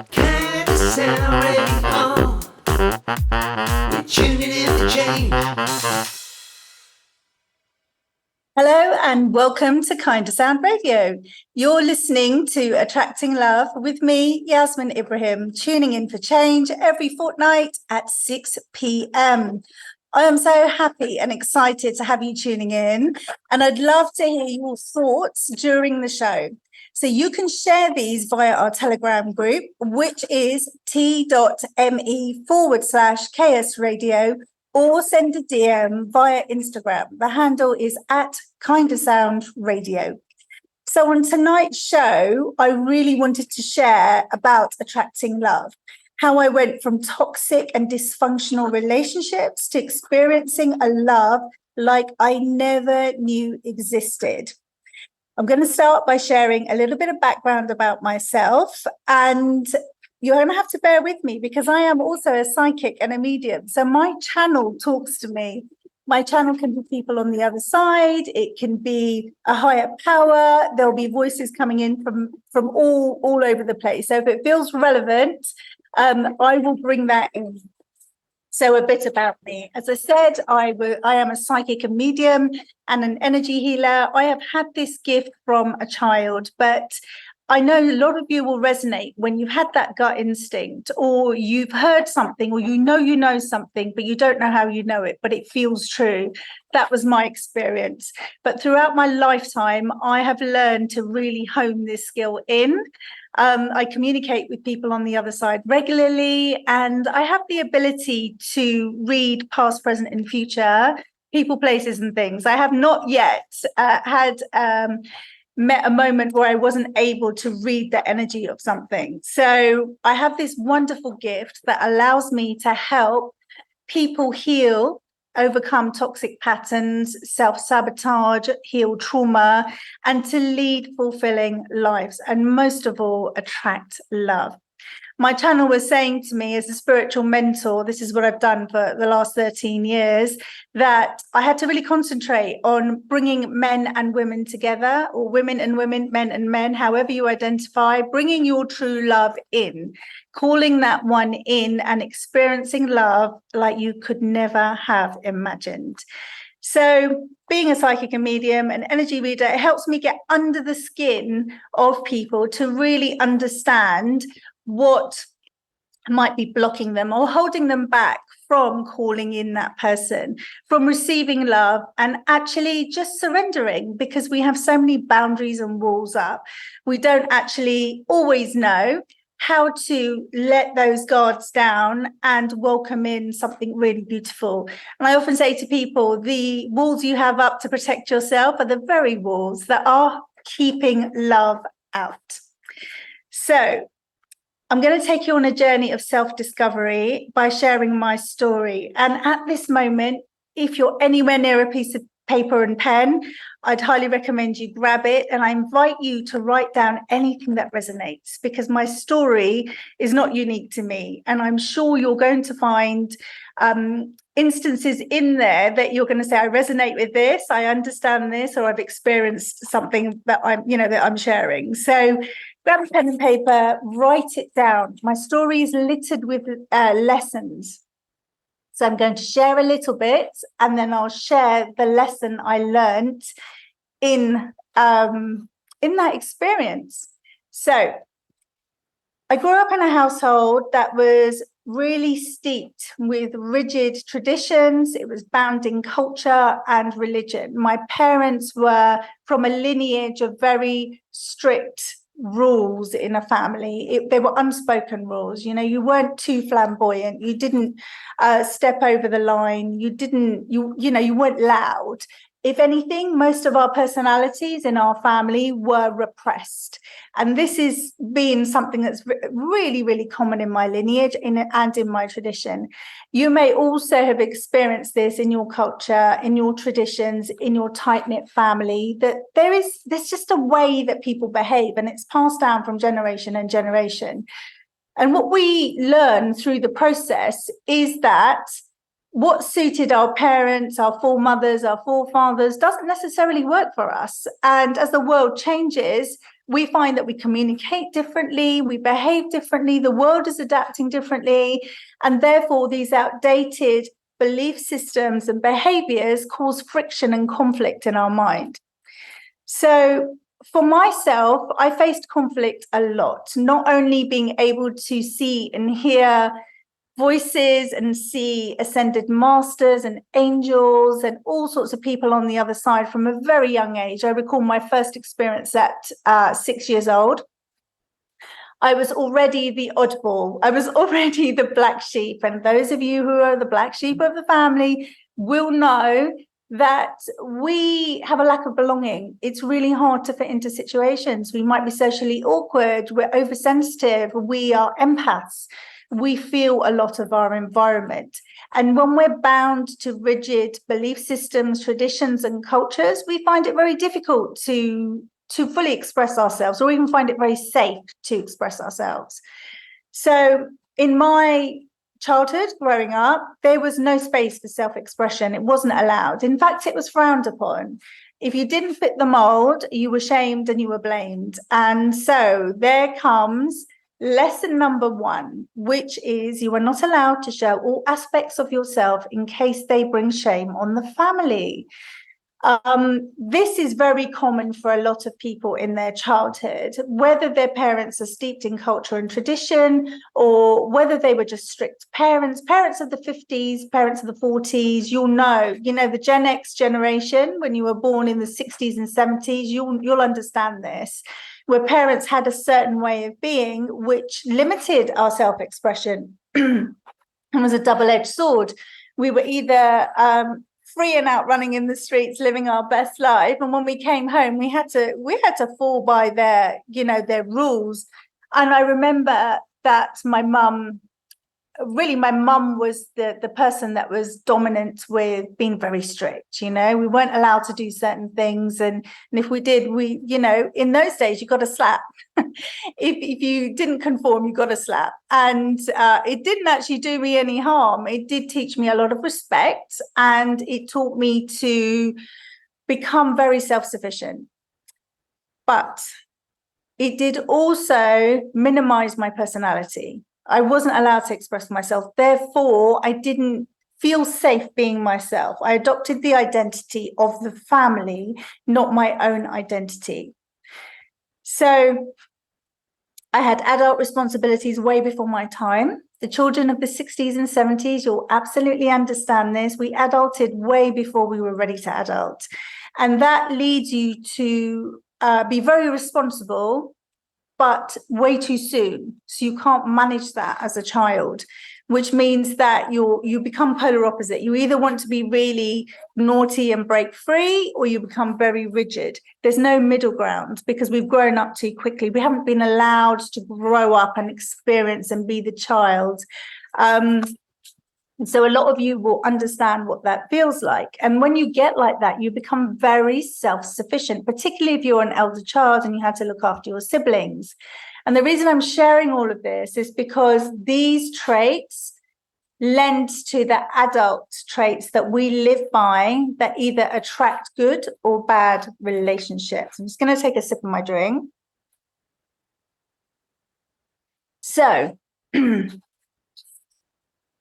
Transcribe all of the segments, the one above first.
Kindasound Radio. We're tuning in to change. Hello and welcome to Kindasound Radio. You're listening to Attracting Love with me, Yasmin Ibrahim, tuning in for change every fortnight at 6 p.m. I am so happy and excited to have you tuning in, and I'd love to hear your thoughts during the show. So you can share these via our Telegram group, which is t.me/KS Radio, or send a DM via Instagram. The handle is at Kindasound Radio. So on tonight's show, I really wanted to share about attracting love, how I went from toxic and dysfunctional relationships to experiencing a love like I never knew existed. I'm going to start by sharing a little bit of background about myself, and you're going to have to bear with me because I am also a psychic and a medium. So my channel talks to me. My channel can be people on the other side. It can be a higher power. There'll be voices coming in from all over the place. So if it feels relevant, I will bring that in. So a bit about me. As I said, I am a psychic and medium and an energy healer. I have had this gift from a child, but I know a lot of you will resonate when you've had that gut instinct, or you've heard something, or you know something, but you don't know how you know it, but it feels true. That was my experience. But throughout my lifetime, I have learned to really hone this skill in. I communicate with people on the other side regularly, and I have the ability to read past, present, and future, people, places, and things. I have not yet met a moment where I wasn't able to read the energy of something. So I have this wonderful gift that allows me to help people heal, overcome toxic patterns, self-sabotage, heal trauma, and to lead fulfilling lives, and most of all, attract love. My channel was saying to me as a spiritual mentor, this is what I've done for the last 13 years, that I had to really concentrate on bringing men and women together, or women and women, men and men, however you identify, bringing your true love in, calling that one in and experiencing love like you could never have imagined. So being a psychic and medium and energy reader, it helps me get under the skin of people to really understand what might be blocking them or holding them back from calling in that person, from receiving love, and actually just surrendering, because we have so many boundaries and walls up. We don't actually always know how to let those guards down and welcome in something really beautiful. And I often say to people, the walls you have up to protect yourself are the very walls that are keeping love out. So I'm going to take you on a journey of self-discovery by sharing my story. And at this moment, if you're anywhere near a piece of paper and pen, I'd highly recommend you grab it. And I invite you to write down anything that resonates, because my story is not unique to me. And I'm sure you're going to find instances in there that you're going to say, I resonate with this, I understand this, or I've experienced something that I'm sharing. So grab a pen and paper, write it down. My story is littered with lessons. So I'm going to share a little bit, and then I'll share the lesson I learned in that experience. So I grew up in a household that was really steeped with rigid traditions. It was bound in culture and religion. My parents were from a lineage of very strict rules in a family. They were unspoken rules. You weren't too flamboyant. You didn't step over the line. You weren't loud. If anything, most of our personalities in our family were repressed. And this has been something that's really, really common in my lineage and in my tradition. You may also have experienced this in your culture, in your traditions, in your tight-knit family, that there's just a way that people behave, and it's passed down from generation and generation. And what we learn through the process is that what suited our parents, our foremothers, our forefathers doesn't necessarily work for us. And as the world changes, we find that we communicate differently, we behave differently, the world is adapting differently, and therefore these outdated belief systems and behaviors cause friction and conflict in our mind. So for myself, I faced conflict a lot, not only being able to see and hear voices and see ascended masters and angels and all sorts of people on the other side from a very young age. I recall my first experience at 6 years old. I was already the oddball. I was already the black sheep. And those of you who are the black sheep of the family will know that we have a lack of belonging. It's really hard to fit into situations. We might be socially awkward. We're oversensitive. We are empaths. We feel a lot of our environment. And when we're bound to rigid belief systems, traditions, and cultures, we find it very difficult to fully express ourselves, or even find it very safe to express ourselves. So in my childhood, growing up, there was no space for self-expression. It wasn't allowed. In fact, it was frowned upon. If you didn't fit the mold, you were shamed and you were blamed. And so there comes lesson number 1, which is you are not allowed to show all aspects of yourself in case they bring shame on the family. This is very common for a lot of people in their childhood, whether their parents are steeped in culture and tradition, or whether they were just strict parents of the 50s, parents of the 40s. You'll know, the Gen X generation, when you were born in the 60s and 70s, you'll understand this, where parents had a certain way of being, which limited our self-expression and was a double-edged sword. We were either free and out running in the streets, living our best life, and when we came home, we had to fall by their rules. And I remember that my mum was the person that was dominant with being very strict. We weren't allowed to do certain things, and if we did, in those days you got a slap. if you didn't conform, you got a slap. And it didn't actually do me any harm. It did teach me a lot of respect, and it taught me to become very self-sufficient. But it did also minimize my personality. I wasn't allowed to express myself. Therefore, I didn't feel safe being myself. I adopted the identity of the family, not my own identity. So I had adult responsibilities way before my time. The children of the 60s and 70s, you'll absolutely understand this. We adulted way before we were ready to adult. And that leads you to be very responsible, but way too soon. So you can't manage that as a child, which means that you become polar opposite. You either want to be really naughty and break free, or you become very rigid. There's no middle ground because we've grown up too quickly. We haven't been allowed to grow up and experience and be the child. So a lot of you will understand what that feels like. And when you get like that, you become very self-sufficient, particularly if you're an elder child and you had to look after your siblings. And the reason I'm sharing all of this is because these traits lend to the adult traits that we live by that either attract good or bad relationships. I'm just going to take a sip of my drink. So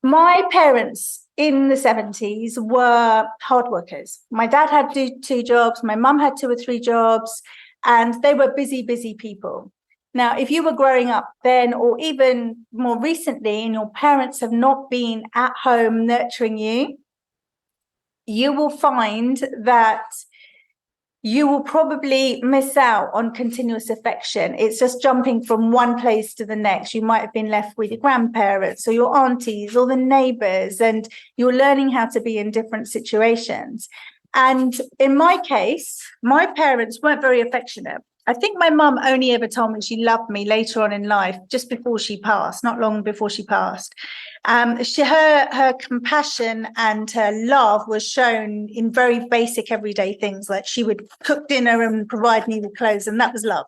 my parents in the 70s were hard workers. My dad had 2 jobs, my mum had 2 or 3 jobs, and they were busy people. Now, if you were growing up then, or even more recently, and your parents have not been at home nurturing you, you will find that you will probably miss out on continuous affection. It's just jumping from one place to the next. You might have been left with your grandparents or your aunties or the neighbors, and you're learning how to be in different situations. And in my case, my parents weren't very affectionate. I think my mum only ever told me she loved me later on in life, just before she passed, not long before she passed. Her compassion and her love was shown in very basic everyday things, like she would cook dinner and provide me with clothes, and that was love.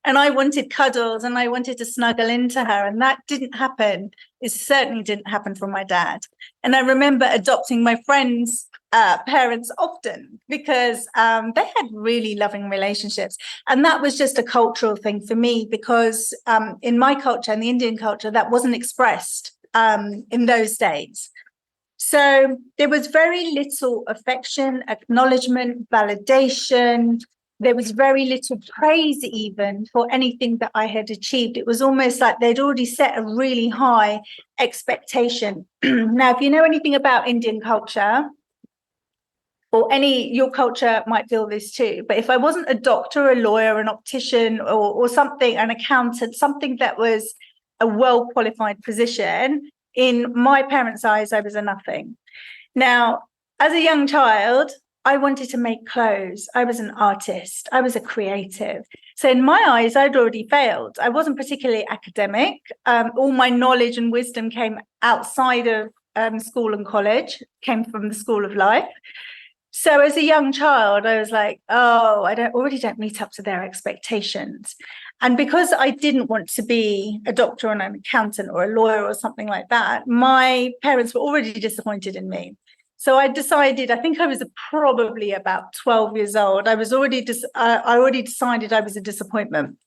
And I wanted cuddles and I wanted to snuggle into her. And that didn't happen. It certainly didn't happen from my dad. And I remember adopting my friends' parents often because they had really loving relationships. And that was just a cultural thing for me because in my culture, in the Indian culture, that wasn't expressed in those days. So there was very little affection, acknowledgement, validation. There was very little praise even for anything that I had achieved. It was almost like they'd already set a really high expectation. Now, if you know anything about Indian culture, or your culture might feel this too, but if I wasn't a doctor, a lawyer, an optician, or something, an accountant, something that was a well-qualified position, in my parents' eyes, I was a nothing. Now, as a young child, I wanted to make clothes. I was an artist. I was a creative. So in my eyes, I'd already failed. I wasn't particularly academic. All my knowledge and wisdom came outside of school and college, came from the school of life. So as a young child, I was like, oh, I already don't meet up to their expectations. And because I didn't want to be a doctor or an accountant or a lawyer or something like that, my parents were already disappointed in me. So I decided, I think I was probably about 12 years old. I already decided I was a disappointment.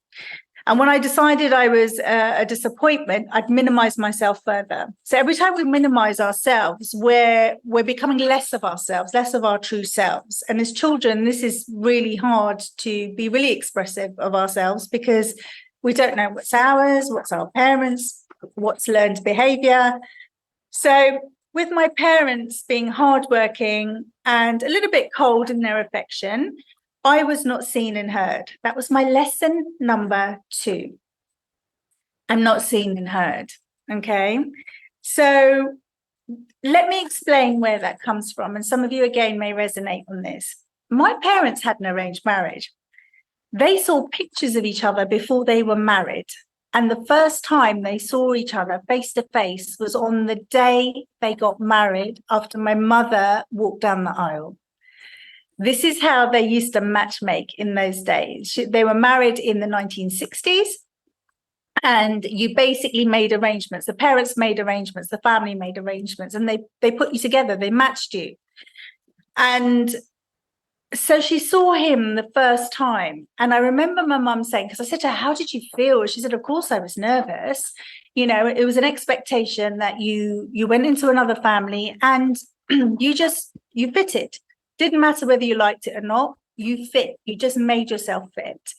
And when I decided I was a disappointment, I'd minimize myself further. So every time we minimize ourselves, we're becoming less of ourselves, less of our true selves. And as children, this is really hard to be really expressive of ourselves because we don't know what's ours, what's our parents, what's learned behavior. So with my parents being hardworking and a little bit cold in their affection, I was not seen and heard. That was my lesson number 2. I'm not seen and heard. Okay. So let me explain where that comes from. And some of you, again, may resonate on this. My parents had an arranged marriage. They saw pictures of each other before they were married. And the first time they saw each other face to face was on the day they got married after my mother walked down the aisle. This is how they used to matchmake in those days. They were married in the 1960s, and you basically made arrangements. The parents made arrangements, the family made arrangements, and they put you together, they matched you. And so she saw him the first time. And I remember my mum saying, because I said to her, how did you feel? She said, of course, I was nervous. You know, it was an expectation that you went into another family and you fitted. Didn't matter whether you liked it or not, you fit. You just made yourself fit.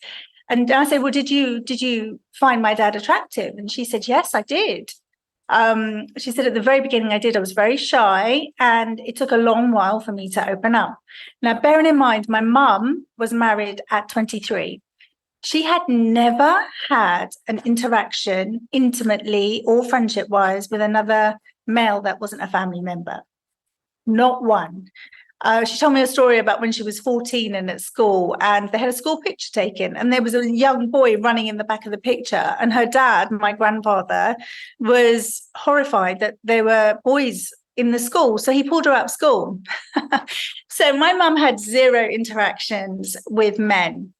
And I said, well, did you find my dad attractive? And she said, yes, I did. She said at the very beginning I did. I was very shy and it took a long while for me to open up. Now, bearing in mind, my mum was married at 23. She had never had an interaction intimately or friendship-wise with another male that wasn't a family member. Not one. She told me a story about when she was 14 and at school, and they had a school picture taken, and there was a young boy running in the back of the picture, and her dad, my grandfather, was horrified that there were boys in the school, so he pulled her out of school. So my mum had 0 interactions with men.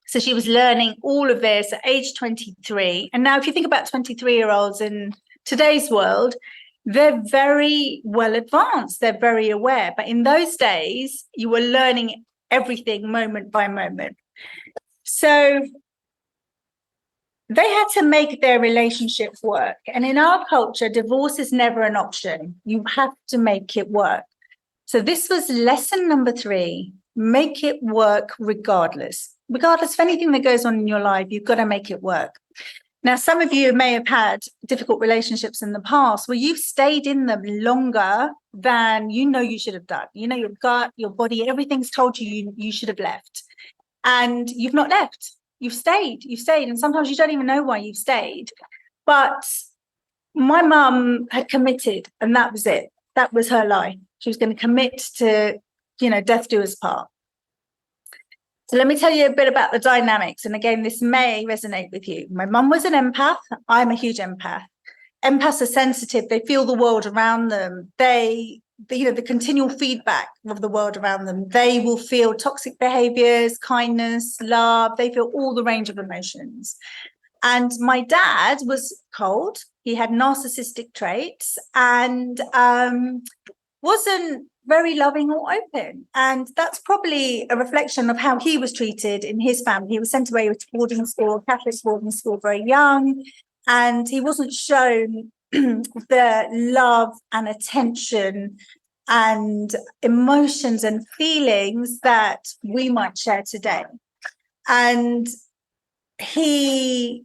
So she was learning all of this at age 23. And now if you think about 23-year-olds in today's world, they're very well advanced. They're very aware. But in those days, you were learning everything moment by moment. So they had to make their relationship work. And in our culture, divorce is never an option. You have to make it work. So this was lesson number 3. Make it work regardless. Regardless of anything that goes on in your life, you've got to make it work. Now, some of you may have had difficult relationships in the past where you've stayed in them longer than you should have done. You know, your gut, your body, everything's told you should have left. And you've not left. You've stayed. And sometimes you don't even know why you've stayed. But my mum had committed, and that was it. That was her life. She was going to commit to, death do us part. So let me tell you a bit about the dynamics. And again, this may resonate with you. My mum was an empath. I'm a huge empath. Empaths are sensitive. They feel the world around them. They the continual feedback of the world around them. They will feel toxic behaviors, kindness, love. They feel all the range of emotions. And my dad was cold. He had narcissistic traits and wasn't very loving or open. And that's probably a reflection of how he was treated in his family. He was sent away to boarding school, Catholic boarding school, very young. And he wasn't shown the love and attention and emotions and feelings that we might share today. And he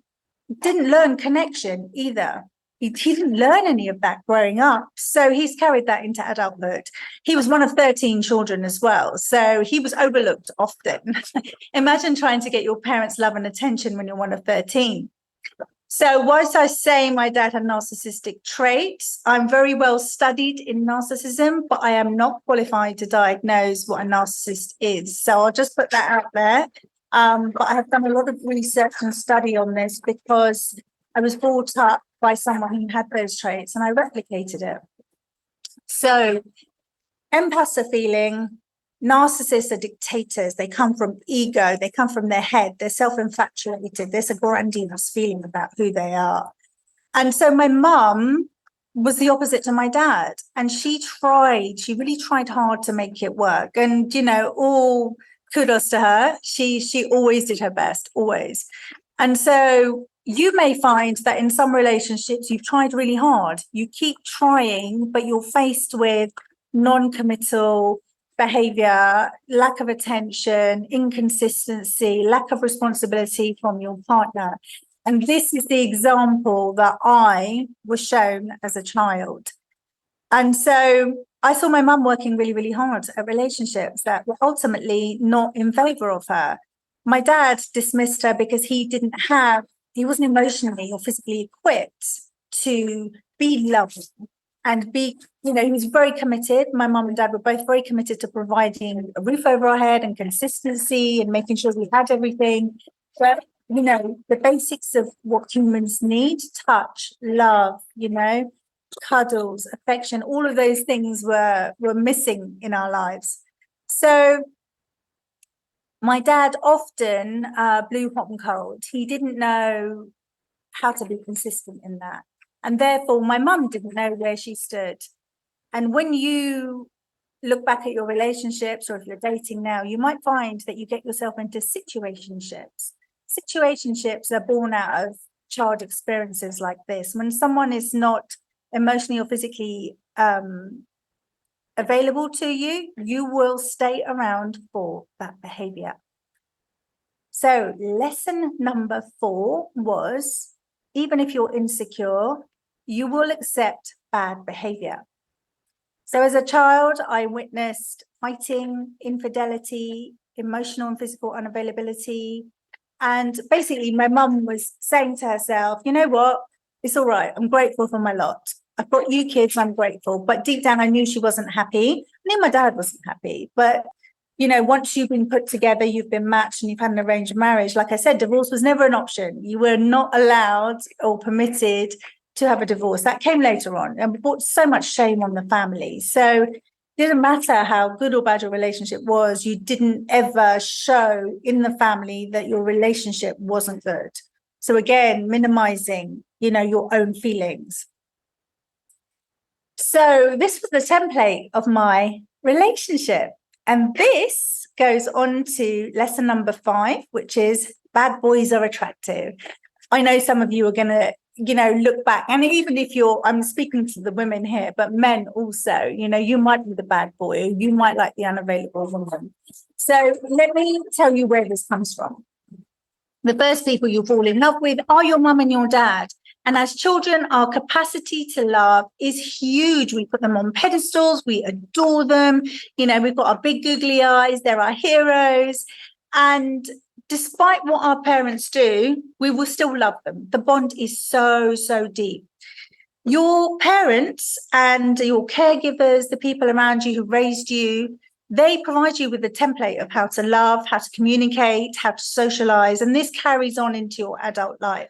didn't learn connection either. He didn't learn any of that growing up. So he's carried that into adulthood. He was one of 13 children as well. So he was overlooked often. Imagine trying to get your parents' love and attention when you're one of 13. So whilst I say my dad had narcissistic traits, I'm very well studied in narcissism, but I am not qualified to diagnose what a narcissist is. So I'll just put that out there. But I have done a lot of research and study on this because I was brought up by someone who had those traits and I replicated it. So empaths are feeling, narcissists are dictators. They come from ego. They come from their head. They're self-infatuated. There's a grandiose feeling about who they are. And so my mum was the opposite to my dad. And she really tried hard to make it work. And, all kudos to her. She always did her best, always. And so you may find that in some relationships, you've tried really hard. You keep trying, but you're faced with non-committal behavior, lack of attention, inconsistency, lack of responsibility from your partner. And this is the example that I was shown as a child. And so I saw my mum working really, really hard at relationships that were ultimately not in favor of her. My dad dismissed her because he wasn't emotionally or physically equipped to be loving and be, he was very committed. My mum and dad were both very committed to providing a roof over our head and consistency and making sure we had everything. But, the basics of what humans need, touch, love, cuddles, affection, all of those things were missing in our lives. So my dad often blew hot and cold. He didn't know how to be consistent in that. And therefore, my mum didn't know where she stood. And when you look back at your relationships, or if you're dating now, you might find that you get yourself into situationships. Situationships are born out of child experiences like this. When someone is not emotionally or physically available to you, you will stay around for that behavior. So lesson number 4 was, even if you're insecure, you will accept bad behavior. So as a child, I witnessed fighting, infidelity, emotional and physical unavailability. And basically my mum was saying to herself, you know what, it's all right. I'm grateful for my lot. I've got you kids, I'm grateful. But deep down, I knew she wasn't happy. I knew my dad wasn't happy. But, once you've been put together, you've been matched and you've had an arranged marriage, like I said, divorce was never an option. You were not allowed or permitted to have a divorce. That came later on and brought so much shame on the family. So it didn't matter how good or bad your relationship was, you didn't ever show in the family that your relationship wasn't good. So again, minimizing, your own feelings. So this was the template of my relationship. And this goes on to lesson number 5, which is bad boys are attractive. I know some of you are going to, look back. And even if I'm speaking to the women here, but men also, you might be the bad boy, or you might like the unavailable woman. So let me tell you where this comes from. The first people you fall in love with are your mum and your dad. And as children, our capacity to love is huge. We put them on pedestals. We adore them. We've got our big googly eyes. They're our heroes. And despite what our parents do, we will still love them. The bond is so, so deep. Your parents and your caregivers, the people around you who raised you, they provide you with a template of how to love, how to communicate, how to socialize. And this carries on into your adult life.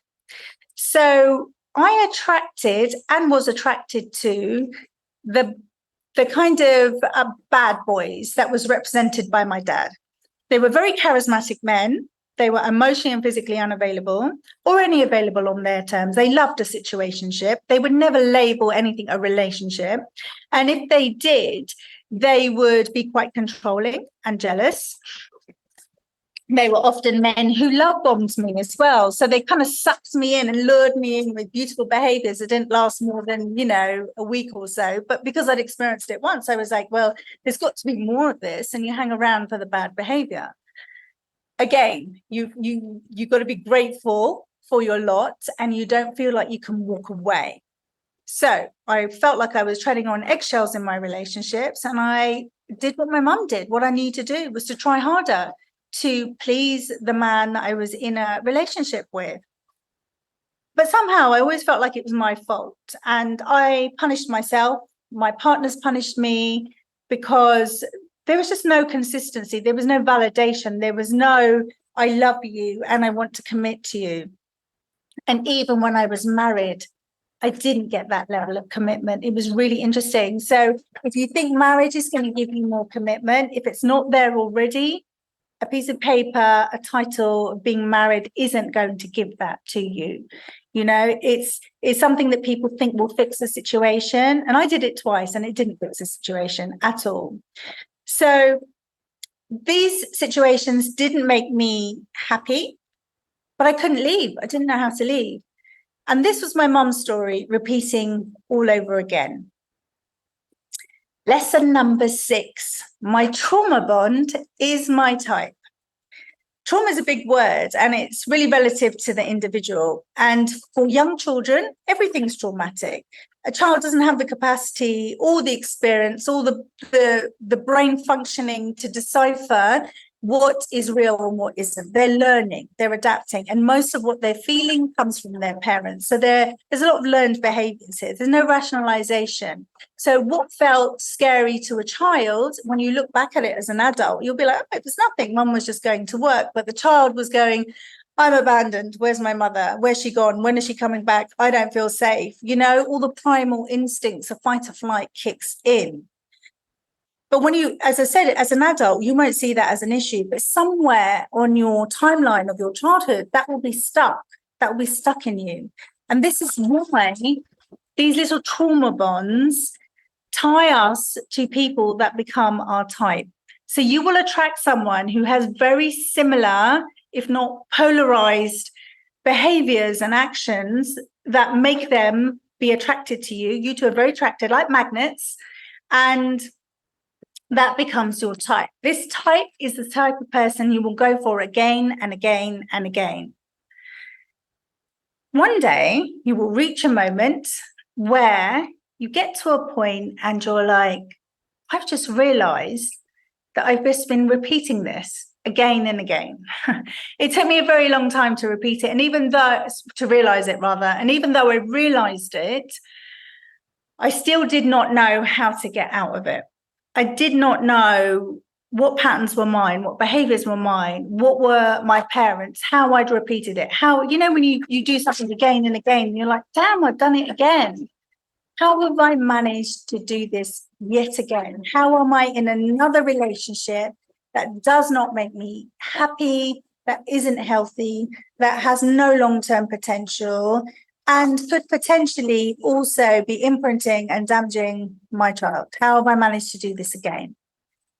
So I attracted and was attracted to the the kind of bad boys that was represented by my dad. They were very charismatic men. They were emotionally and physically unavailable, or only available on their terms. They loved a situationship. They would never label anything a relationship. And if they did, they would be quite controlling and jealous. They were often men who love bombed me as well. So they kind of sucked me in and lured me in with beautiful behaviors that didn't last more than, a week or so. But because I'd experienced it once, I was like, well, there's got to be more of this. And you hang around for the bad behavior. Again, you got to be grateful for your lot, and you don't feel like you can walk away. So I felt like I was treading on eggshells in my relationships, and I did what my mum did. What I needed to do was to try harder to please the man that I was in a relationship with. But somehow I always felt like it was my fault, and I punished myself. My partners punished me because there was just no consistency. There was no validation. There was no, I love you and I want to commit to you. And even when I was married, I didn't get that level of commitment. It was really interesting. So if you think marriage is going to give you more commitment, if it's not there already, a piece of paper, a title of being married isn't going to give that to you. It's something that people think will fix the situation. And I did it twice and it didn't fix the situation at all. So these situations didn't make me happy, but I couldn't leave. I didn't know how to leave. And this was my mum's story repeating all over again. Lesson number 6, my trauma bond is my type. Trauma is a big word, and it's really relative to the individual. And for young children, everything's traumatic. A child doesn't have the capacity or the experience or the brain functioning to decipher what is real and what isn't. They're learning, they're adapting, and most of what they're feeling comes from their parents. So there's a lot of learned behaviors here. There's no rationalization. So what felt scary to a child, when you look back at it as an adult, you'll be like, oh, it was nothing. Mum was just going to work. But the child was going, I'm abandoned. Where's my mother? Where's she gone? When is she coming back? I don't feel safe. All the primal instincts of fight or flight kicks in. But when you, as I said, as an adult, you won't see that as an issue. But somewhere on your timeline of your childhood, that will be stuck. That will be stuck in you. And this is why these little trauma bonds tie us to people that become our type. So you will attract someone who has very similar, if not polarized, behaviors and actions that make them be attracted to you. You two are very attracted, like magnets. And that becomes your type. This type is the type of person you will go for again and again and again. One day, you will reach a moment where you get to a point and you're like, I've just realized that I've just been repeating this again and again. It took me a very long time to repeat it. And even though, to realize it rather, and even though I realized it, I still did not know how to get out of it. I did not know what patterns were mine, what behaviors were mine, what were my parents, how I'd repeated it. How, when you do something again and again, and you're like, damn, I've done it again. How have I managed to do this yet again? How am I in another relationship that does not make me happy, that isn't healthy, that has no long-term potential, and could potentially also be imprinting and damaging my child? How have I managed to do this again?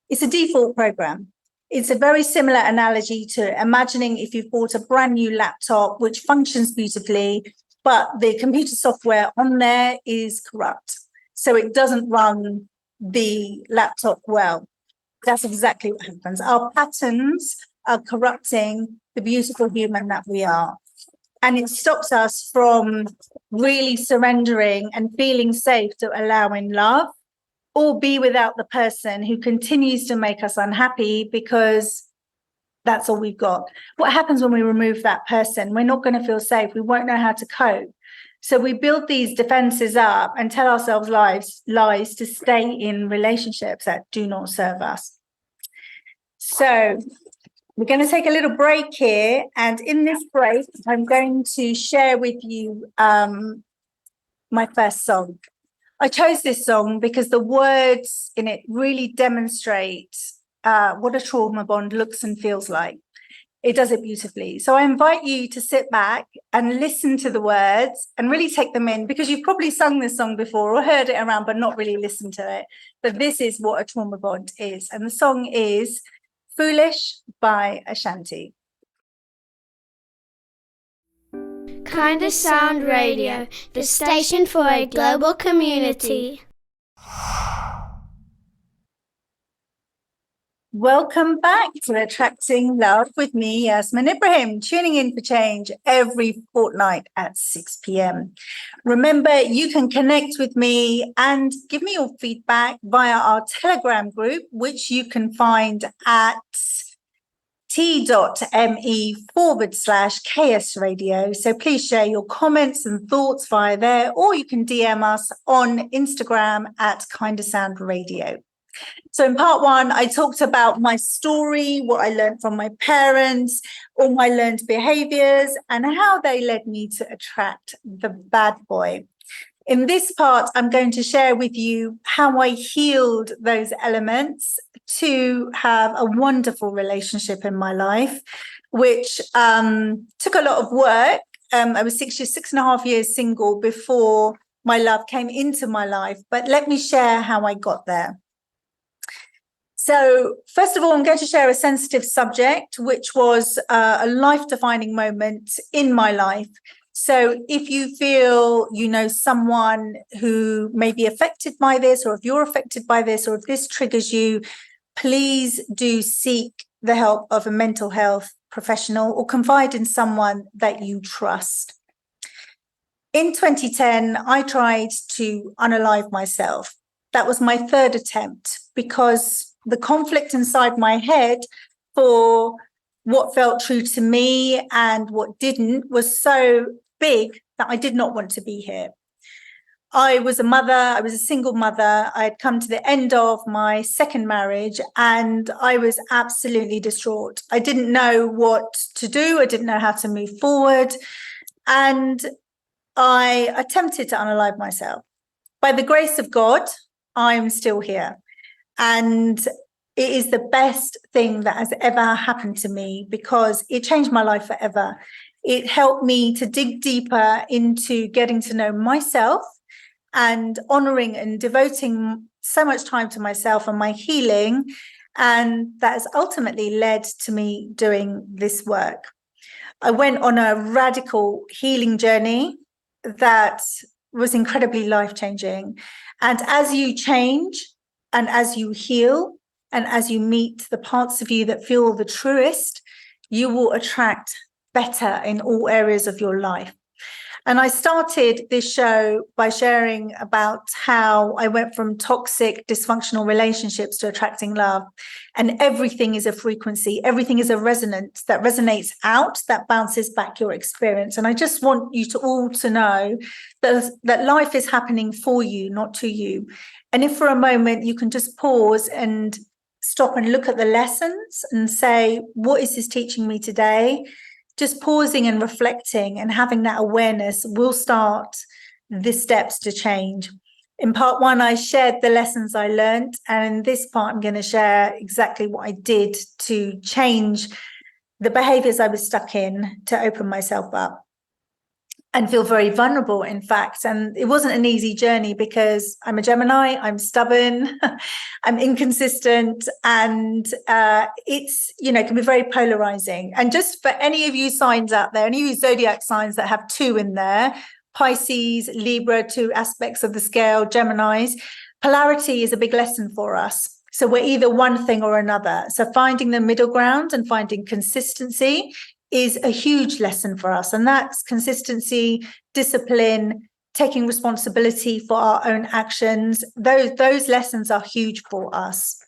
It's a default program. It's a very similar analogy to imagining if you've bought a brand new laptop, which functions beautifully, but the computer software on there is corrupt. So it doesn't run the laptop well. That's exactly what happens. Our patterns are corrupting the beautiful human that we are. And it stops us from really surrendering and feeling safe to allowing love, or be without the person who continues to make us unhappy because that's all we've got. What happens when we remove that person? We're not going to feel safe. We won't know how to cope. So we build these defenses up and tell ourselves lies to stay in relationships that do not serve us. So we're going to take a little break here. And in this break, I'm going to share with you my first song. I chose this song because the words in it really demonstrate what a trauma bond looks and feels like. It does it beautifully. So I invite you to sit back and listen to the words and really take them in, because you've probably sung this song before or heard it around, but not really listened to it. But this is what a trauma bond is. And the song is Foolish by Ashanti. Kindasound Radio, the station for a global community. Welcome back to Attracting Love with me, Yasmin Ibrahim, tuning in for change every fortnight at 6 p.m. Remember, you can connect with me and give me your feedback via our Telegram group, which you can find at t.me/KS Radio. So please share your comments and thoughts via there, or you can DM us on Instagram at Kindasound Radio. So in part one, I talked about my story, what I learned from my parents, all my learned behaviors, and how they led me to attract the bad boy. In this part, I'm going to share with you how I healed those elements to have a wonderful relationship in my life, which took a lot of work. I was 6.5 years single before my love came into my life, but let me share how I got there. So first of all, I'm going to share a sensitive subject, which was a life-defining moment in my life. So if you feel you know someone who may be affected by this, or if you're affected by this, or if this triggers you, please do seek the help of a mental health professional or confide in someone that you trust. In 2010, I tried to unalive myself. That was my third attempt, because the conflict inside my head for what felt true to me and what didn't was so big that I did not want to be here. I was a mother, I was a single mother. I had come to the end of my second marriage and I was absolutely distraught. I didn't know what to do. I didn't know how to move forward. And I attempted to unalive myself. By the grace of God, I'm still here. And it is the best thing that has ever happened to me, because it changed my life forever. It helped me to dig deeper into getting to know myself and honoring and devoting so much time to myself and my healing. And that has ultimately led to me doing this work. I went on a radical healing journey that was incredibly life-changing. And as you change and as you heal and as you meet the parts of you that feel the truest, you will attract better in all areas of your life. And I started this show by sharing about how I went from toxic, dysfunctional relationships to attracting love. And everything is a frequency. Everything is a resonance that resonates out, that bounces back your experience. And I just want you to all to know that life is happening for you, not to you. And if for a moment you can just pause and stop and look at the lessons and say, what is this teaching me today? Just pausing and reflecting and having that awareness will start the steps to change. In part one, I shared the lessons I learned. And in this part, I'm going to share exactly what I did to change the behaviors I was stuck in to open myself up and feel very vulnerable, in fact. And it wasn't an easy journey, because I'm a Gemini, I'm stubborn, I'm inconsistent, and it's, can be very polarizing. And just for any of you signs out there, any of you zodiac signs that have 2 in there, Pisces, Libra, 2 aspects of the scale, Geminis, polarity is a big lesson for us. So we're either one thing or another. So finding the middle ground and finding consistency is a huge lesson for us. And that's consistency, discipline, taking responsibility for our own actions. Those lessons are huge for us.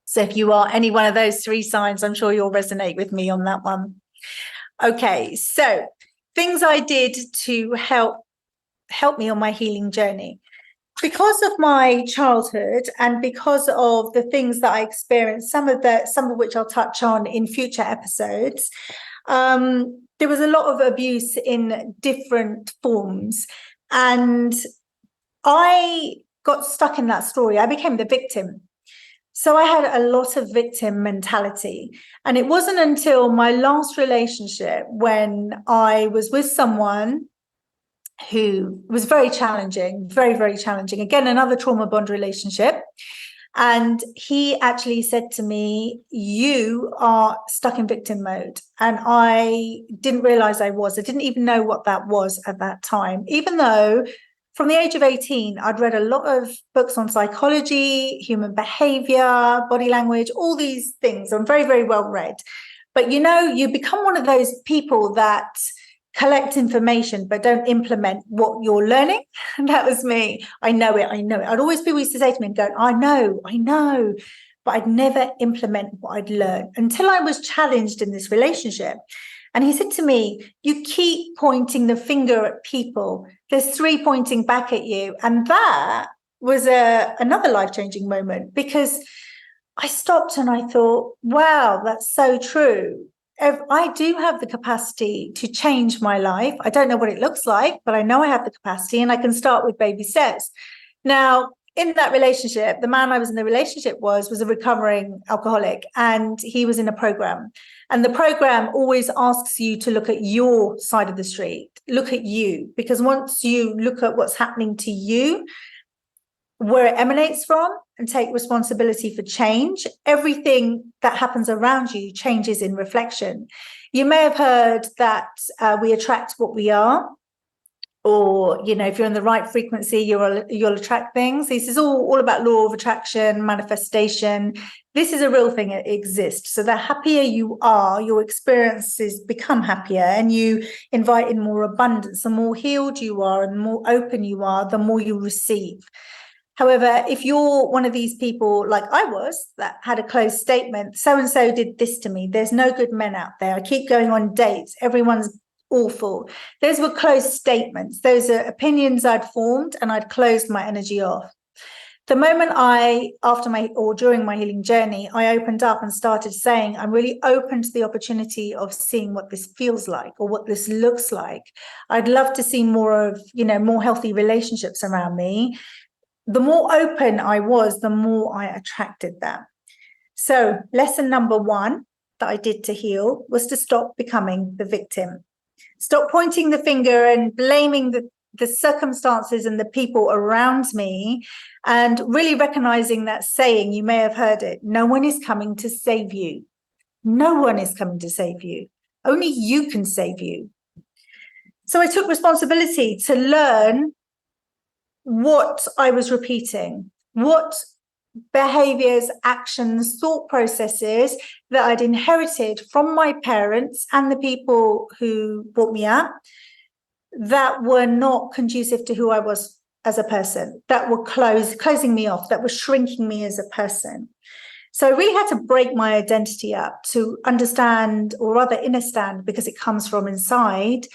So if you are any one of those 3 signs, I'm sure you'll resonate with me on that one. Okay, so things I did to help me on my healing journey. Because of my childhood and because of the things that I experienced, some of which I'll touch on in future episodes, there was a lot of abuse in different forms. And I got stuck in that story. I became the victim. So I had a lot of victim mentality. And it wasn't until my last relationship when I was with someone who was very challenging, very, very challenging. Again, another trauma bond relationship. And he actually said to me, you are stuck in victim mode. And I didn't realize I was. I didn't even know what that was at that time, even though from the age of 18, I'd read a lot of books on psychology, human behavior, body language, all these things. I'm very, very well read. But, you become one of those people that collect information but don't implement what you're learning. And that was me. I know it. I'd always, people used to say to me and go, I know, but I'd never implement what I'd learned until I was challenged in this relationship. And he said to me, you keep pointing the finger at people. There's 3 pointing back at you. And that was another life-changing moment, because I stopped and I thought, wow, that's so true. I do have the capacity to change my life. I don't know what it looks like, but I know I have the capacity, and I can start with baby steps. Now, in that relationship, the man I was in the relationship was a recovering alcoholic, and he was in a program. And the program always asks you to look at your side of the street, look at you, because once you look at what's happening to you, where it emanates from, and take responsibility for change, everything that happens around you changes in reflection. You may have heard that we attract what we are, or, if you're in the right frequency, you'll attract things. This is all about law of attraction, manifestation. This is a real thing. It exists. So the happier you are, your experiences become happier, and you invite in more abundance. The more healed you are and the more open you are, the more you receive. However, if you're one of these people like I was, that had a closed statement, so-and-so did this to me, there's no good men out there, I keep going on dates, everyone's awful. Those were closed statements. Those are opinions I'd formed, and I'd closed my energy off. The moment during my healing journey, I opened up and started saying, I'm really open to the opportunity of seeing what this feels like or what this looks like. I'd love to see more of, more healthy relationships around me. The more open I was, the more I attracted that. So lesson number 1 that I did to heal was to stop becoming the victim. Stop pointing the finger and blaming the circumstances and the people around me, and really recognizing that saying, you may have heard it, no one is coming to save you. No one is coming to save you. Only you can save you. So I took responsibility to learn what I was repeating, what behaviors, actions, thought processes that I'd inherited from my parents and the people who brought me up, that were not conducive to who I was as a person, that were closing me off, that were shrinking me as a person. So I really had to break my identity up to understand, or rather understand, because it comes from inside,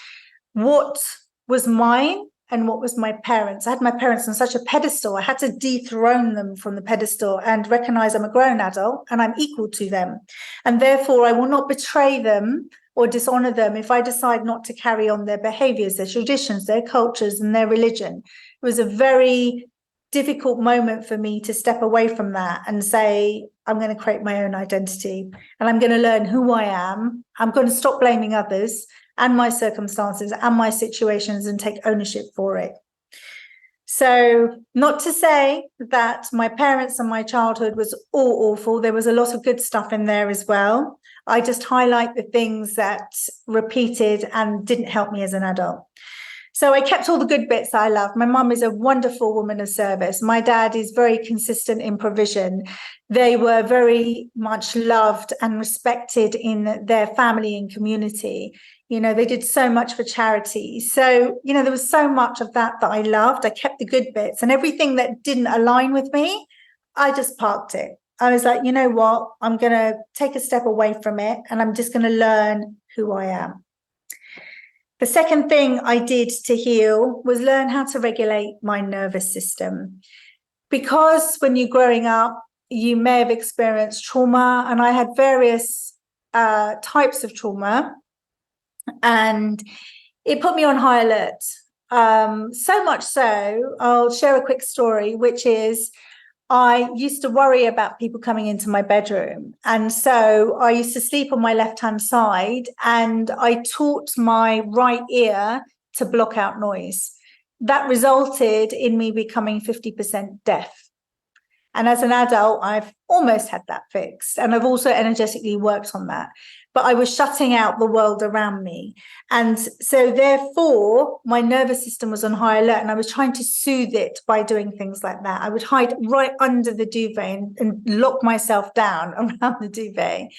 what was mine and what was my parents. I had my parents on such a pedestal. I had to dethrone them from the pedestal and recognize I'm a grown adult and I'm equal to them. And therefore, I will not betray them or dishonor them if I decide not to carry on their behaviors, their traditions, their cultures, and their religion. It was a very difficult moment for me to step away from that and say, I'm going to create my own identity, and I'm going to learn who I am. I'm going to stop blaming others and my circumstances and my situations and take ownership for it. So not to say that my parents and my childhood was all awful. There was a lot of good stuff in there as well. I just highlight the things that repeated and didn't help me as an adult. So I kept all the good bits I loved. My mum is a wonderful woman of service. My dad is very consistent in provision. They were very much loved and respected in their family and community. They did so much for charity. So, there was so much of that I loved. I kept the good bits, and everything that didn't align with me, I just parked it. I was like, you know what? I'm going to take a step away from it, and I'm just going to learn who I am. The second thing I did to heal was learn how to regulate my nervous system. Because when you're growing up, you may have experienced trauma, and I had various types of trauma, and it put me on high alert. So much so, I'll share a quick story, which is I used to worry about people coming into my bedroom. And so I used to sleep on my left-hand side, and I taught my right ear to block out noise. That resulted in me becoming 50% deaf. And as an adult, I've almost had that fixed. And I've also energetically worked on that. But I was shutting out the world around me. And so therefore, my nervous system was on high alert, and I was trying to soothe it by doing things like that. I would hide right under the duvet and lock myself down around the duvet.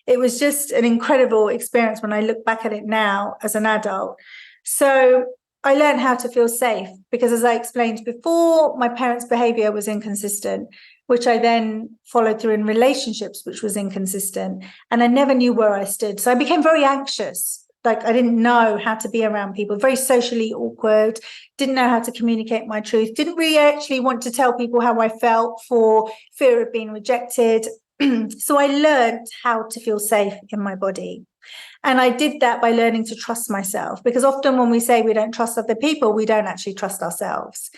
It was just an incredible experience when I look back at it now as an adult. So I learned how to feel safe because, as I explained before, my parents' behavior was inconsistent, which I then followed through in relationships, which was inconsistent. And I never knew where I stood. So I became very anxious. Like, I didn't know how to be around people, very socially awkward, didn't know how to communicate my truth, didn't really actually want to tell people how I felt for fear of being rejected. So I learned how to feel safe in my body. And I did that by learning to trust myself, because often when we say we don't trust other people, we don't actually trust ourselves.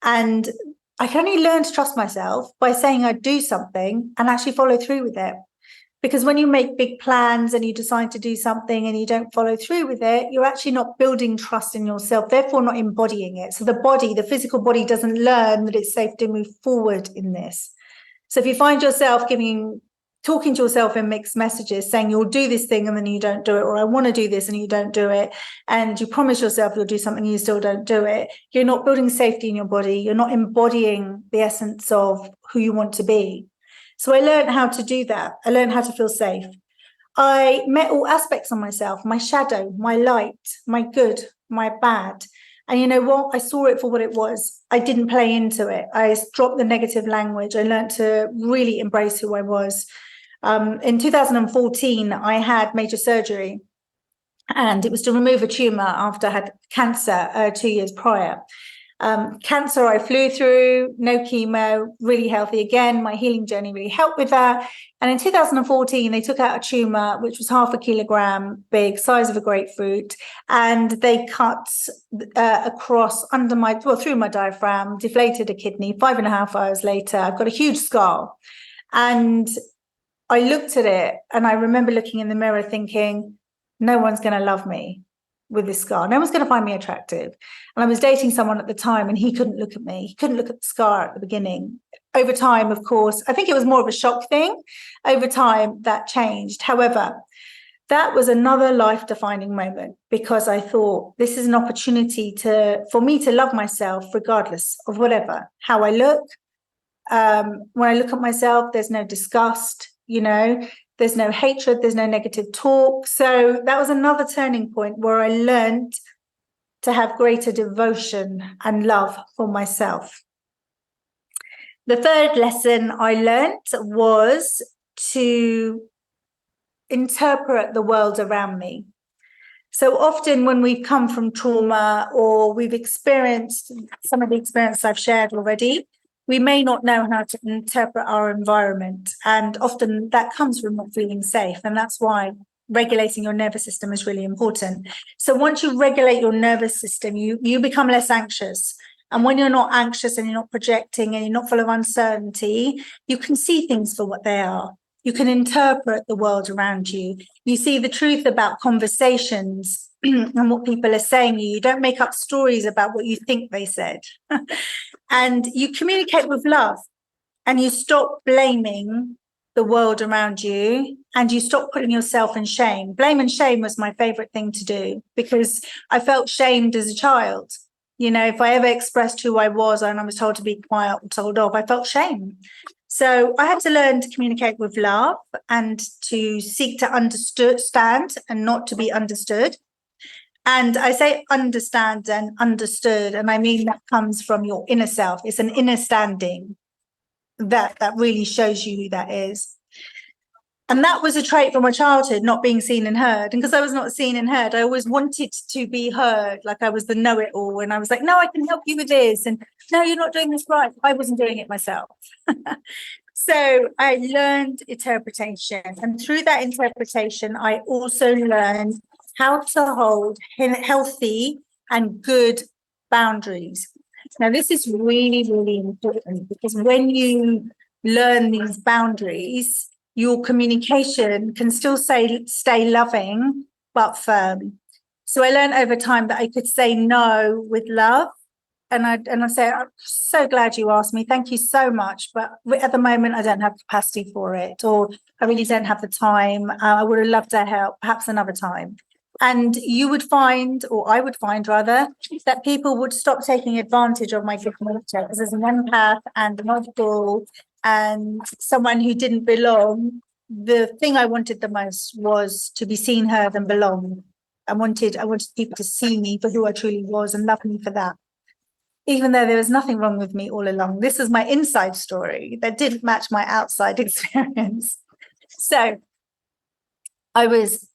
And I can only learn to trust myself by saying I'd do something and actually follow through with it. Because when you make big plans and you decide to do something and you don't follow through with it, you're actually not building trust in yourself, therefore not embodying it. So the body, the physical body, doesn't learn that it's safe to move forward in this. So if you find yourself talking to yourself in mixed messages, saying you'll do this thing and then you don't do it, or I want to do this and you don't do it, and you promise yourself you'll do something and you still don't do it, you're not building safety in your body. You're not embodying the essence of who you want to be. So I learned how to do that. I learned how to feel safe. I met all aspects of myself, my shadow, my light, my good, my bad. And you know what? I saw it for what it was. I didn't play into it. I dropped the negative language. I learned to really embrace who I was. In 2014, I had major surgery, and it was to remove a tumor after I had cancer 2 years prior. Cancer I flew through, no chemo, really healthy again. My healing journey really helped with that. And in 2014, they took out a tumor, which was 0.5 kilogram big, size of a grapefruit. And they cut across through my diaphragm, deflated a kidney. 5.5 hours later, I've got a huge scar. And I looked at it, and I remember looking in the mirror thinking, no one's going to love me with this scar. No one's going to find me attractive. And I was dating someone at the time, and he couldn't look at me. He couldn't look at the scar at the beginning. Over time, of course, I think it was more of a shock thing. Over time, that changed. However, that was another life-defining moment, because I thought this is an opportunity for me to love myself regardless of whatever, how I look. When I look at myself, there's no disgust, there's no hatred, there's no negative talk. So that was another turning point where I learned to have greater devotion and love for myself. The third lesson I learned was to interpret the world around me. So often when we've come from trauma, or we've experienced some of the experiences I've shared already, we may not know how to interpret our environment. And often that comes from not feeling safe. And that's why regulating your nervous system is really important. So once you regulate your nervous system, you become less anxious. And when you're not anxious and you're not projecting and you're not full of uncertainty, you can see things for what they are. You can interpret the world around you. You see the truth about conversations and what people are saying. You don't make up stories about what you think they said. And you communicate with love, and you stop blaming the world around you, and you stop putting yourself in shame. Blame and shame was my favorite thing to do, because I felt shamed as a child. If I ever expressed who I was and I was told to be quiet or told off, I felt shame. So I had to learn to communicate with love and to seek to understand and not to be understood. And I say understand and understood, and I mean that comes from your inner self. It's an inner standing that really shows you who that is. And that was a trait from my childhood, not being seen and heard. And because I was not seen and heard, I always wanted to be heard, like I was the know-it-all. And I was like, no, I can help you with this. And no, you're not doing this right. I wasn't doing it myself. So I learned interpretation. And through that interpretation, I also learned how to hold healthy and good boundaries. Now, this is really, really important because when you learn these boundaries, your communication can still stay loving, but firm. So I learned over time that I could say no with love. And I say, I'm so glad you asked me. Thank you so much. But at the moment, I don't have capacity for it, or I really don't have the time. I would have loved to help, perhaps another time. And you would find, or I would find rather, that people would stop taking advantage of my gift nature, because as an empath and an oddball and someone who didn't belong, the thing I wanted the most was to be seen, heard, and belong. I wanted people to see me for who I truly was and love me for that, even though there was nothing wrong with me all along. This is my inside story that didn't match my outside experience. So I was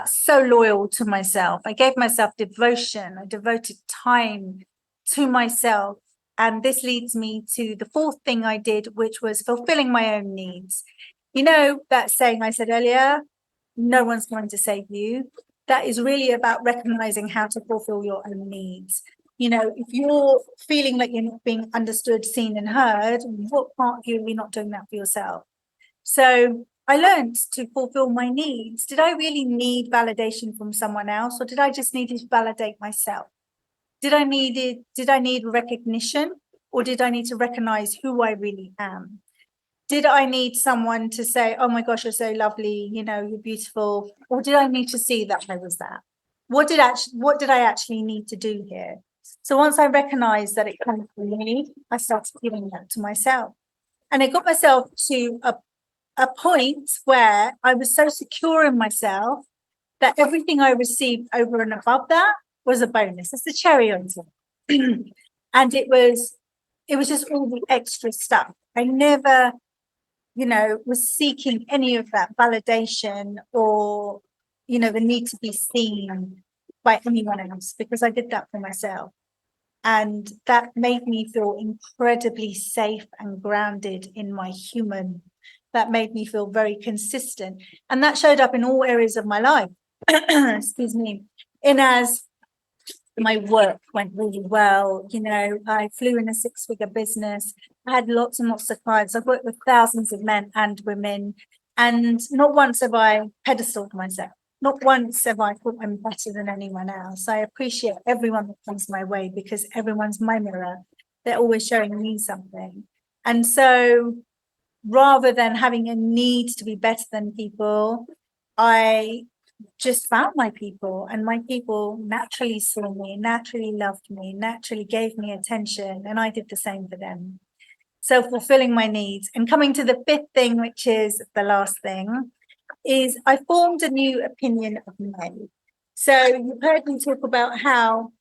so loyal to myself. I gave myself devotion. I devoted time to myself. And this leads me to the fourth thing I did, which was fulfilling my own needs. You know, that saying I said earlier, no one's going to save you. That is really about recognizing how to fulfill your own needs. You know, if you're feeling like you're not being understood, seen, and heard, what part of you are you not doing that for yourself? So I learned to fulfill my needs. Did I really need validation from someone else, or did I just need to validate myself? Did I need recognition, or did I need to recognize who I really am? Did I need someone to say, oh my gosh, you're so lovely, you know, you're beautiful? Or did I need to see that I was that? What did I actually need to do here? So once I recognized that it comes from me, I started giving that to myself. And I got myself to a point where I was so secure in myself that everything I received over and above that was a bonus. It's the cherry on top. And it was just all the extra stuff. I never, you know, was seeking any of that validation or, you know, the need to be seen by anyone else, because I did that for myself. And that made me feel incredibly safe and grounded in my human. That made me feel very consistent. And that showed up in all areas of my life. Excuse me. In as my work went really well, you know, I flew in a 6-figure business. I had lots and lots of clients. I've worked with thousands of men and women. And not once have I pedestaled myself. Not once have I thought I'm better than anyone else. I appreciate everyone that comes my way because everyone's my mirror. They're always showing me something. And so rather than having a need to be better than people, I just found my people, and my people naturally saw me, naturally loved me, naturally gave me attention, and I did the same for them. So fulfilling my needs. And coming to the fifth thing, which is the last thing, is I formed a new opinion of men. So you've heard me talk about how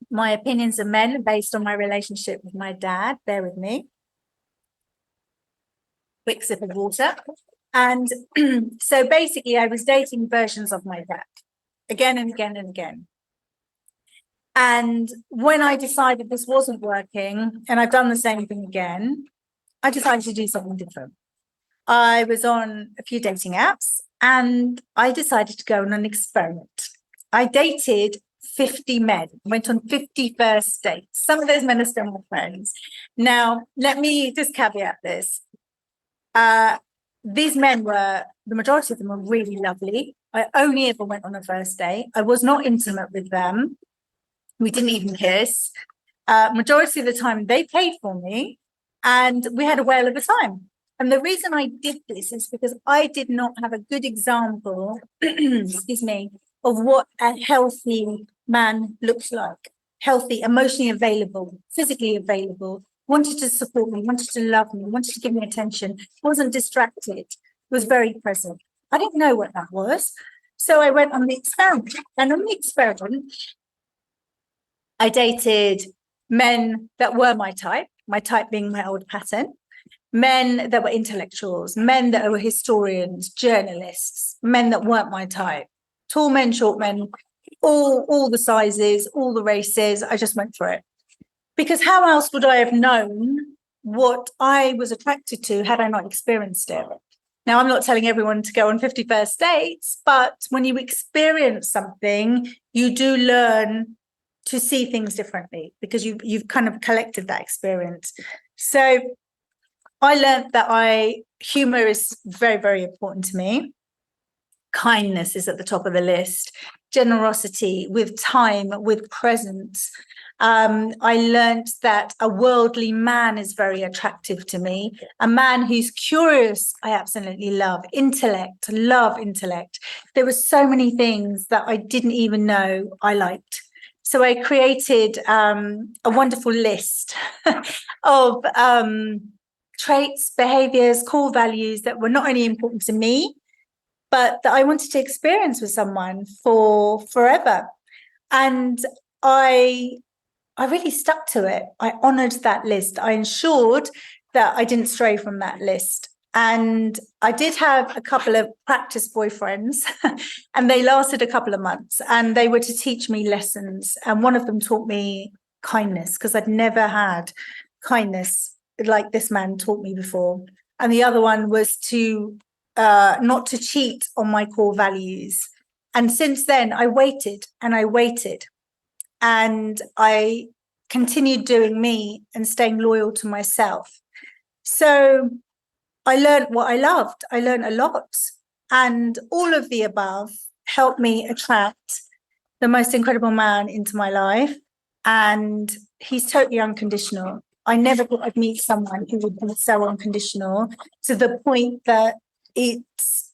my opinions of men are based on my relationship with my dad. Bear with me. Quick sip of water. And so basically I was dating versions of my dad again and again and again. And when I decided this wasn't working and I've done the same thing again, I decided to do something different. I was on a few dating apps and I decided to go on an experiment. I dated 50 men, went on 50 first dates. Some of those men are still my friends. Now, let me just caveat this. These men the majority of them were really lovely. I only ever went on a first date. I was not intimate with them. We didn't even kiss. Majority of the time they paid for me and we had a whale of a time. And the reason I did this is because I did not have a good example, excuse me, of what a healthy man looks like. Healthy, emotionally available, physically available, wanted to support me, wanted to love me, wanted to give me attention, wasn't distracted, was very present. I didn't know what that was. So I went on the experiment. And on the experiment, I dated men that were my type being my old pattern, men that were intellectuals, men that were historians, journalists, men that weren't my type, tall men, short men, all the sizes, all the races. I just went for it. Because how else would I have known what I was attracted to had I not experienced it? Now, I'm not telling everyone to go on 50 first dates, but when you experience something, you do learn to see things differently, because you've kind of collected that experience. So I learned that humor is very, very important to me. Kindness is at the top of the list. Generosity, with time, with presence. I learned that a worldly man is very attractive to me. A man who's curious, I absolutely love. Love intellect. There were so many things that I didn't even know I liked. So I created a wonderful list of traits, behaviors, core values that were not only important to me, but that I wanted to experience with someone for forever. And I really stuck to it. I honored that list. I ensured that I didn't stray from that list. And I did have a couple of practice boyfriends, and they lasted a couple of months, and they were to teach me lessons. And one of them taught me kindness, because I'd never had kindness like this man taught me before. And the other one was to not to cheat on my core values. And since then, I waited and I waited. And I continued doing me and staying loyal to myself. So I learned what I loved. I learned a lot. And all of the above helped me attract the most incredible man into my life. And he's totally unconditional. I never thought I'd meet someone who would be so unconditional, to the point that it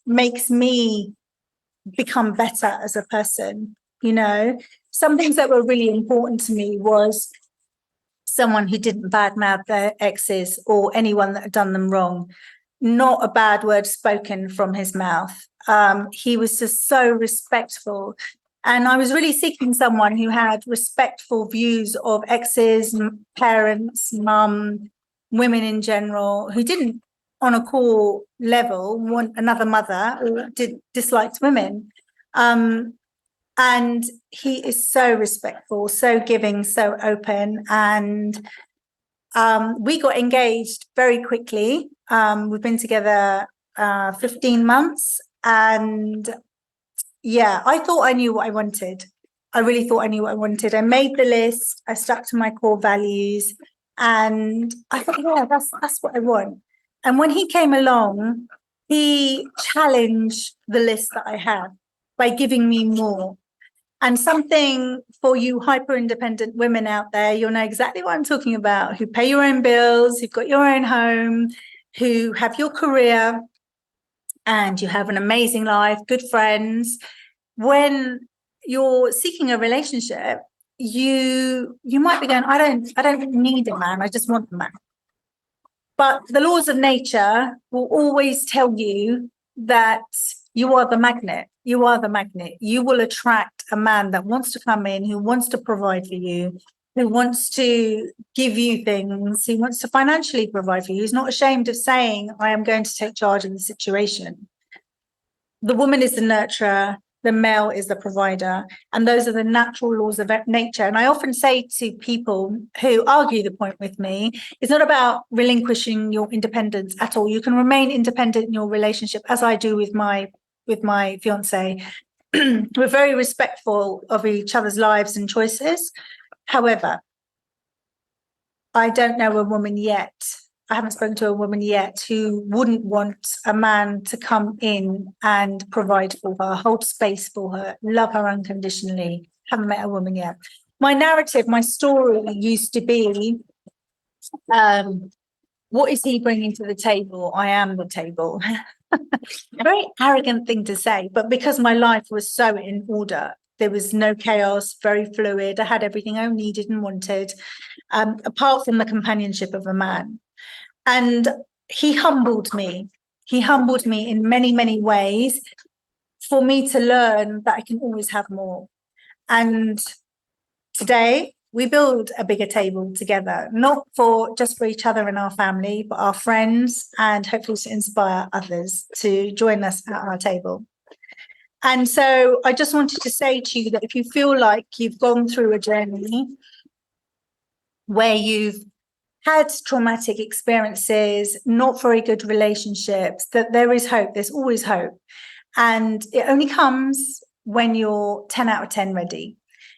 makes me become better as a person. You know, some things that were really important to me was someone who didn't badmouth their exes or anyone that had done them wrong. Not a bad word spoken from his mouth. He was just so respectful. And I was really seeking someone who had respectful views of exes, parents, mum, women in general, who didn't, on a core level, want another mother or disliked women. And he is so respectful, so giving, so open. And we got engaged very quickly. We've been together 15 months. And yeah, I thought I knew what I wanted. I really thought I knew what I wanted. I made the list. I stuck to my core values. And I thought, yeah, that's what I want. And when he came along, he challenged the list that I had by giving me more. And something for you hyper-independent women out there, you'll know exactly what I'm talking about, who pay your own bills, who've got your own home, who have your career, and you have an amazing life, good friends. When you're seeking a relationship, you might be going, I don't need a man, I just want a man. But the laws of nature will always tell you that you are the magnet. You are the magnet. You will attract a man that wants to come in, who wants to provide for you, who wants to give you things, who wants to financially provide for you, who's not ashamed of saying, I am going to take charge of the situation. The woman is the nurturer, the male is the provider, and those are the natural laws of nature. And I often say to people who argue the point with me, it's not about relinquishing your independence at all. You can remain independent in your relationship, as I do with my fiance. We're very respectful of each other's lives and choices. However, I don't know a woman yet, I haven't spoken to a woman yet who wouldn't want a man to come in and provide for her, hold space for her, love her unconditionally. Haven't met a woman yet. My narrative, my story used to be, what is he bringing to the table? I am the table. A very arrogant thing to say, but because my life was so in order, there was no chaos, very fluid. I had everything I needed and wanted, apart from the companionship of a man. And he humbled me. He humbled me in many, many ways for me to learn that I can always have more. And today we build a bigger table together, not just for each other and our family, but our friends, and hopefully to inspire others to join us at our table. And so I just wanted to say to you that if you feel like you've gone through a journey where you've had traumatic experiences, not very good relationships, that there is hope. There's always hope. And it only comes when you're 10 out of 10 ready.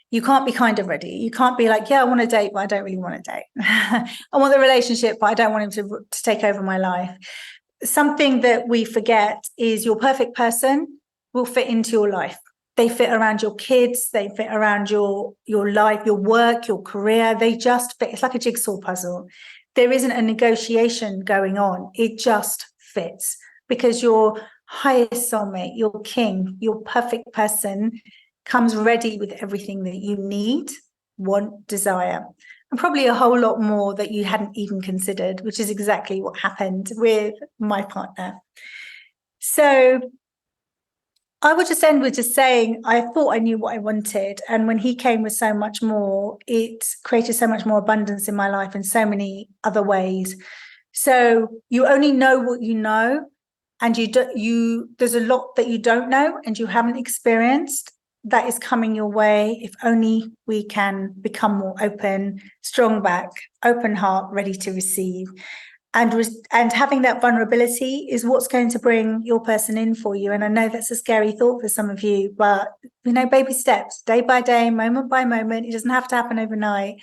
You can't be kind of ready. You can't be like, yeah, I want to date, but I don't really want to date. I want the relationship, but I don't want him to take over my life. Something that we forget is your perfect person will fit into your life. They fit around your kids. They fit around your life, your work, your career. They just fit. It's like a jigsaw puzzle. There isn't a negotiation going on. It just fits because your highest soulmate, your king, your perfect person comes ready with everything that you need, want, desire, and probably a whole lot more that you hadn't even considered, which is exactly what happened with my partner. So I would just end with just saying, I thought I knew what I wanted. And when he came with so much more, it created so much more abundance in my life in so many other ways. So you only know what you know, and there's a lot that you don't know and you haven't experienced that is coming your way. If only we can become more open, strong back, open heart, ready to receive. And having that vulnerability is what's going to bring your person in for you. And I know that's a scary thought for some of you, but baby steps, day by day, moment by moment. It doesn't have to happen overnight.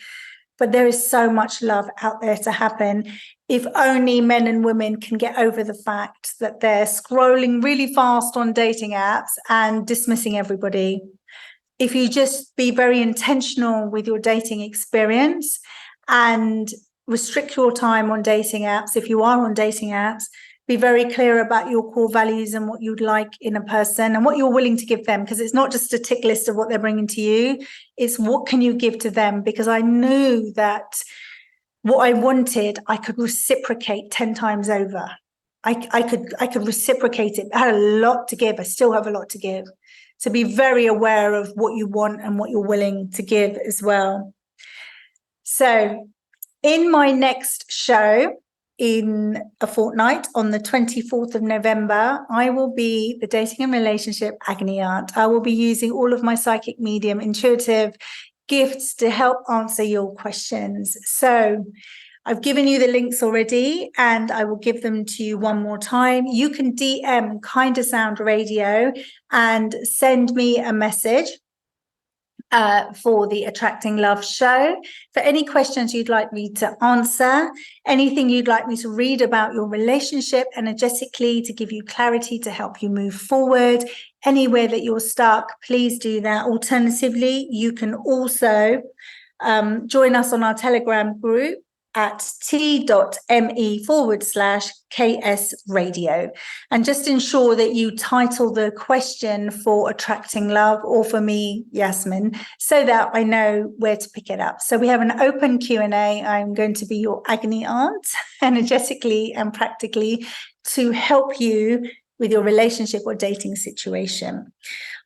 But there is so much love out there to happen. If only men and women can get over the fact that they're scrolling really fast on dating apps and dismissing everybody. If you just be very intentional with your dating experience and restrict your time on dating apps, if you are on dating apps, be very clear about your core values and what you'd like in a person and what you're willing to give them, because it's not just a tick list of what they're bringing to you. It's what can you give to them? Because I knew that what I wanted, I could reciprocate 10 times over. I could reciprocate it. I had a lot to give. I still have a lot to give. So be very aware of what you want and what you're willing to give as well. So in my next show, in a fortnight, on the 24th of November, I will be the dating and relationship agony aunt. I will be using all of my psychic, medium, intuitive gifts to help answer your questions. So I've given you the links already, and I will give them to you one more time. You can DM Kindasound Radio and send me a message for the Attracting Love show. For any questions you'd like me to answer, anything you'd like me to read about your relationship energetically to give you clarity to help you move forward, anywhere that you're stuck, please do that. Alternatively, you can also join us on our Telegram group at t.me/KS radio. And just ensure that you title the question for Attracting Love or for me, Yasmin, so that I know where to pick it up. So we have an open Q&A. I'm going to be your agony aunt, energetically and practically, to help you with your relationship or dating situation.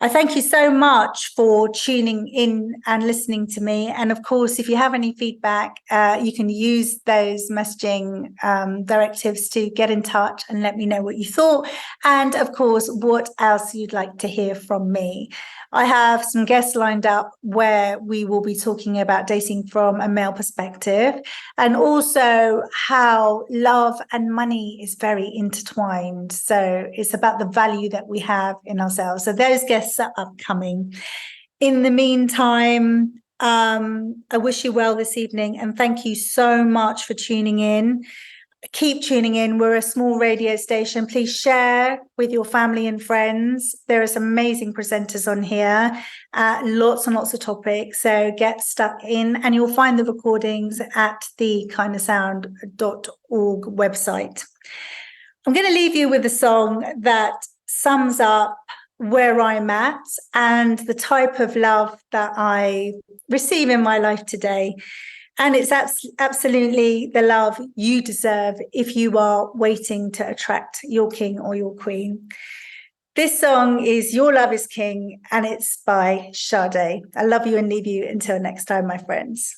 I thank you so much for tuning in and listening to me. And of course, if you have any feedback, you can use those messaging directives to get in touch and let me know what you thought. And of course, what else you'd like to hear from me. I have some guests lined up where we will be talking about dating from a male perspective, and also how love and money is very intertwined. So it's about the value that we have in ourselves. So those guests are upcoming. In the meantime, I wish you well this evening, and thank you so much for tuning in. Keep tuning in. We're a small radio station. Please share with your family and friends. There are some amazing presenters on here, lots and lots of topics. So get stuck in, and you'll find the recordings at the kindasound.org website. I'm going to leave you with a song that sums up where I'm at and the type of love that I receive in my life today. And it's absolutely the love you deserve if you are waiting to attract your king or your queen. This song is Your Love is King, and it's by Sade. I love you and leave you until next time, my friends.